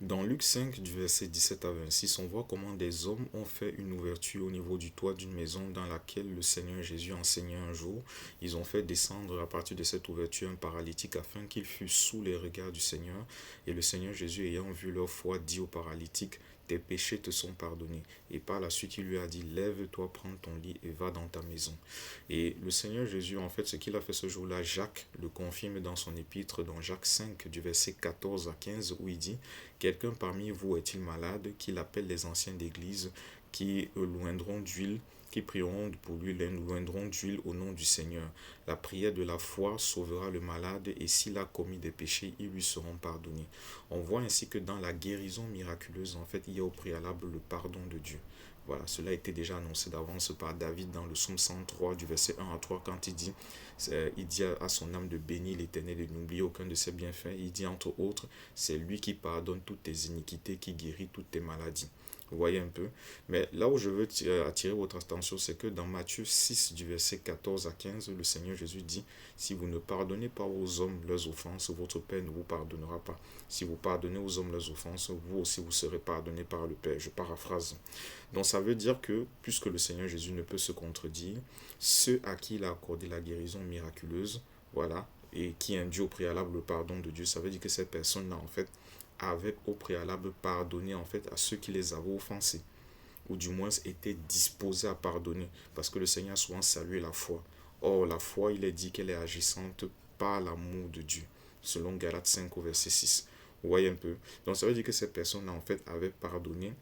Dans Luc 5, du verset 17 à 26, on voit comment des hommes ont fait une ouverture au niveau du toit d'une maison dans laquelle le Seigneur Jésus enseignait un jour. Ils ont fait descendre à partir de cette ouverture un paralytique afin qu'il fût sous les regards du Seigneur. Et le Seigneur Jésus, ayant vu leur foi, dit au paralytique, tes péchés te sont pardonnés. Et par la suite, il lui a dit, lève-toi, prends ton lit et va dans ta maison. Et le Seigneur Jésus, en fait, ce qu'il a fait ce jour-là, Jacques le confirme dans son épître, dans Jacques 5, du verset 14 à 15, où il dit, quelqu'un parmi vous est-il malade, qu'il appelle les anciens d'église, qui loindront d'huile, qui prieront pour lui, loindront d'huile au nom du Seigneur. La prière de la foi sauvera le malade, et s'il a commis des péchés, ils lui seront pardonnés. On voit ainsi que dans la guérison miraculeuse, en fait, il y a au préalable le pardon de Dieu. Voilà, cela a été déjà annoncé d'avance par David dans le psaume 103 du verset 1 à 3 quand il dit à son âme de bénir l'Éternel et de n'oublier aucun de ses bienfaits. Il dit entre autres, c'est lui qui pardonne toutes tes iniquités, qui guérit toutes tes maladies. Vous voyez un peu. Mais là où je veux attirer votre attention, c'est que dans Matthieu 6, du verset 14 à 15, le Seigneur Jésus dit, si vous ne pardonnez pas aux hommes leurs offenses, votre Père ne vous pardonnera pas. Si vous pardonnez aux hommes leurs offenses, vous aussi vous serez pardonnés par le Père. Je paraphrase. Donc ça veut dire que, puisque le Seigneur Jésus ne peut se contredire, ceux à qui il a accordé la guérison miraculeuse, voilà, et qui induit au préalable le pardon de Dieu, ça veut dire que ces personnes-là, en fait, avaient au préalable pardonné, en fait, à ceux qui les avaient offensés, ou du moins étaient disposés à pardonner, parce que le Seigneur a souvent salué la foi. Or, la foi, il est dit qu'elle est agissante par l'amour de Dieu, selon Galates 5 au verset 6. Vous voyez un peu. Donc ça veut dire que ces personnes-là, en fait, avaient pardonné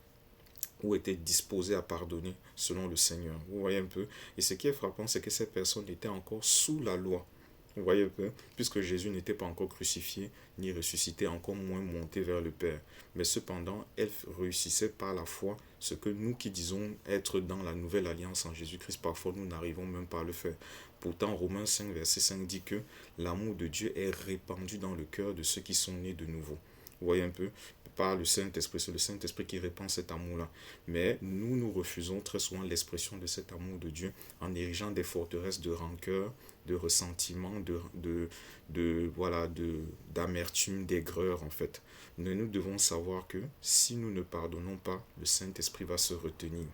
ou étaient disposés à pardonner selon le Seigneur. Vous voyez un peu. Et ce qui est frappant, c'est que ces personnes étaient encore sous la loi. Vous voyez un peu, puisque Jésus n'était pas encore crucifié, ni ressuscité, encore moins monté vers le Père. Mais cependant, elles réussissaient par la foi, ce que nous qui disons être dans la nouvelle alliance en Jésus-Christ, parfois nous n'arrivons même pas à le faire. Pourtant, Romains 5, verset 5 dit que l'amour de Dieu est répandu dans le cœur de ceux qui sont nés de nouveau. Vous voyez un peu, par le Saint-Esprit, c'est le Saint-Esprit qui répand cet amour-là. Mais nous refusons très souvent l'expression de cet amour de Dieu en érigeant des forteresses de rancœur, de ressentiment, d'amertume, d'aigreur en fait. Mais nous devons savoir que si nous ne pardonnons pas, le Saint-Esprit va se retenir.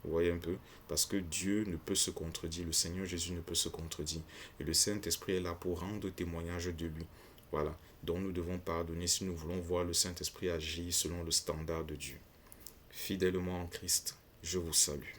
Vous voyez un peu? Parce que Dieu ne peut se contredire, le Seigneur Jésus ne peut se contredire. Et le Saint-Esprit est là pour rendre témoignage de lui. Voilà. Donc nous devons pardonner si nous voulons voir le Saint-Esprit agir selon le standard de Dieu. Fidèlement en Christ, je vous salue.